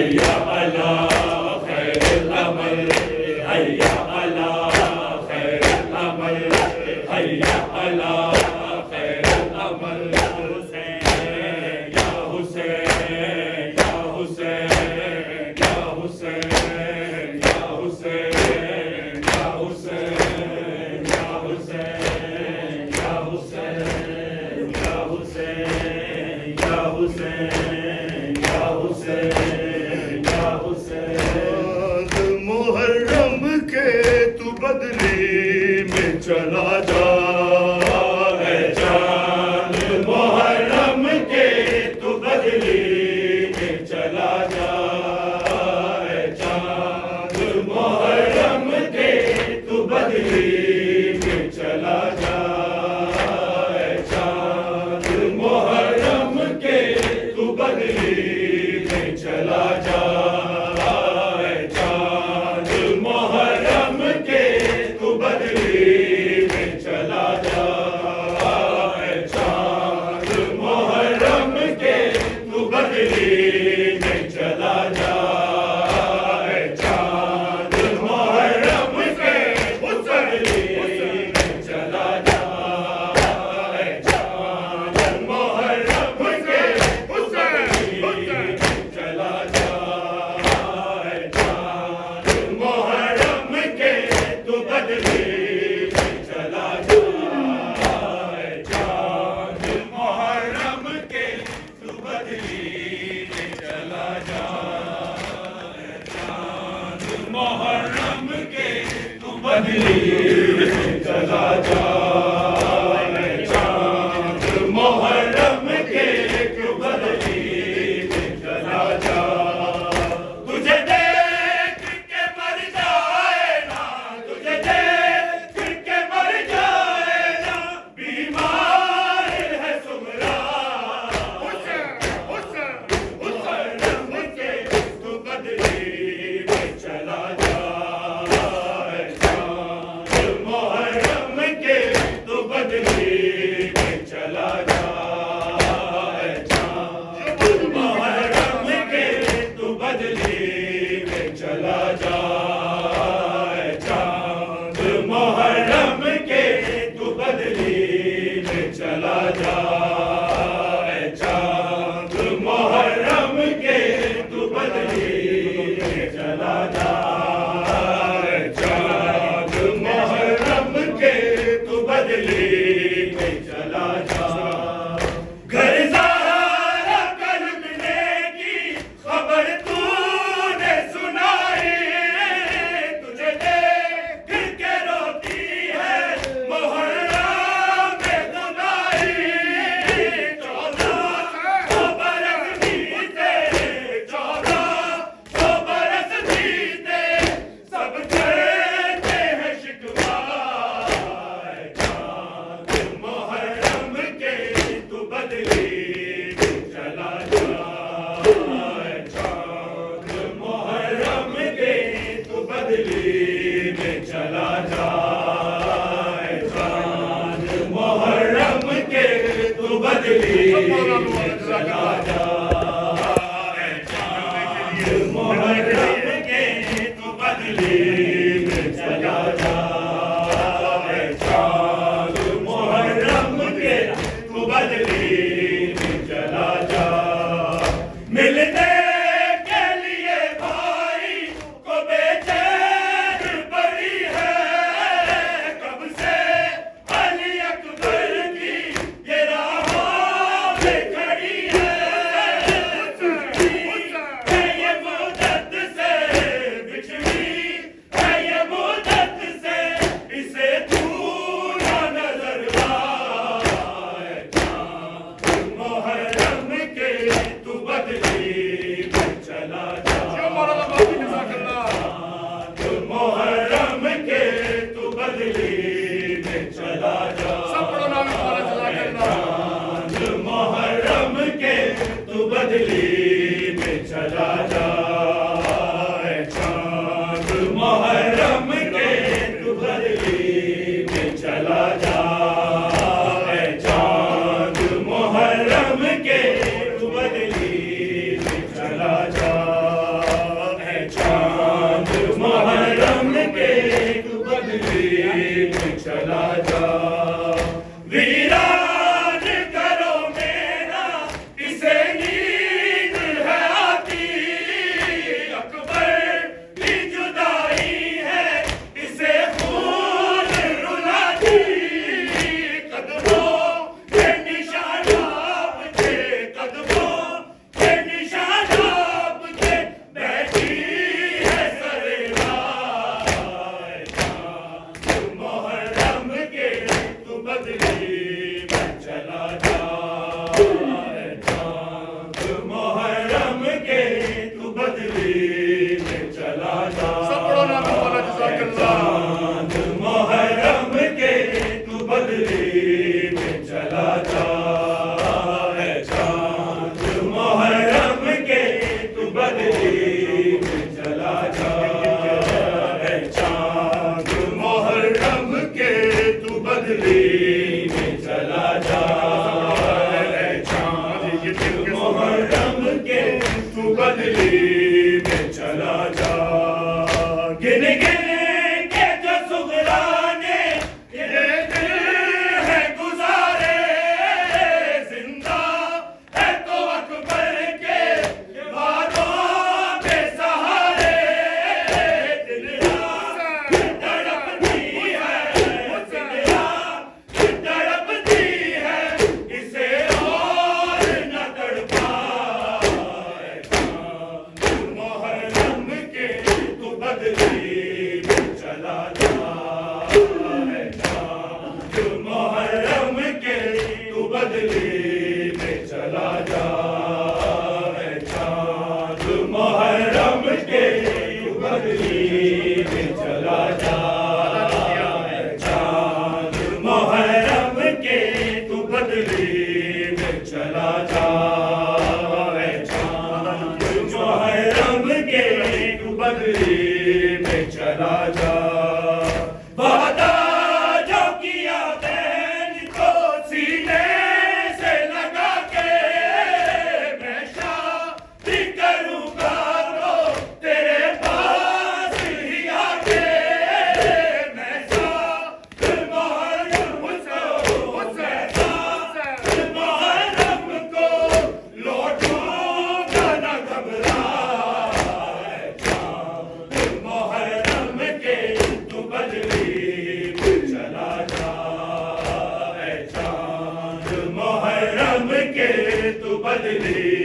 حیا علی خیر العمل حیا علی خیر العمل حیا علی خیر العمل حسین یا حسین یا حسین یا حسین یا حسین یا حسین یا حسین یا حسین یا حسین یا حسین یا حسین یا حسین محرم کے تو بدلی میں چلا جا اے چاند محرم کے تو بدلی میں چلا جا اے چاند محرم کے تو بدلی میں چلا جا اے چاند محرم کے تو بدلی میں چلا جا اے چاند محرم کے تو بدلی میں چلا جا اے چاند محرم کے تو بدلی میں چلا جا اے چاند محرم کے تو بدلی میں چلا جا اے چاند محرم کے تو بدلی میں چلا جا اے چاند محرم کے تو بدلی میں چلا جا اے چاند محرم کے تو بدلی میں چلا جا اے چاند محرم کے تو بدلی میں چلا جا اے چاند محرم کے تو بدلی میں چلا جا تجھے دیکھ کے مر جائے نا تجھے دیکھ کے مر جائے نا بیمار ہے سمرا محرم کے تو بدلی میں چلا جا اے چاند محرم کے تو بدلی میں چلا جا اے چاند محرم کے تو بدلی میں چلا جا اے چاند محرم کے تو بدلی میں چلا جا اے چاند محرم کے تو بدلی میں چلا جا اے چاند محرم کے تو بدلی میں چلا جا گھر زہرا کلمنے کی خبر تو نے سنائی تجھے دیکھ کے روتی ہے محرم خدائی 1400 برس بیتے 1400 برس بیتے سب کرتے ہیں شکوہ اے چاند محرم کے تو بدلی میں چلا جا اے چاند محرم کے تو بدلی میں چلا جا اے چاند محرم کے تو بدلی میں چلا جا اے چاند محرم کے تو بدلی میں چلا جا اے چاند محرم کے تو بدلی میں چلا جا ملنے کے لیے بھائی کو بے چین پڑی ہے کب سے علی اکبر کی یہ راہوں پہ کھڑی ہے بدلی میں چلا جا اے چاند محرم کے تو بدلی میں چلا جا سب بڑا نام والا جزاک اللہ چاند محرم کے تو بدلی میں چلا جا اے چاند محرم کے تو بدلی میں چلا جا اے چاند محرم کے تو بدلی میں چلا جا اے چاند یہ دل کے محرم کے تو بدلی میں چلا جا گن گن کے جو سغرانے یہ دل ہے گزارے زندہ ہے تو اکبر کے وعدوں کے سہارے دلیا تڑپتی ہے دلیا تڑپتی ہے اسے اور نہ تڑپا محرم کے تو بدلی میں چلا جا اے چاند محرم کے تو بدلی میں چلا جا اے چاند محرم کے تو بدلی میں چلا جا اے چاند محرم کے تو بدلی میں چلا جا اے چاند محرم کے تو بدلی میں چلا جا وعدہ جو کیا بہن کو سینے سے لگا کے میں شادی کروں گا تو تیرے پاس ہی آ کے میں ساتھ محرم کو لوٹوں گا نہ گھبرا محرم کے تو بدلی میں چلا جا اے چاند محرم کے تو بدلی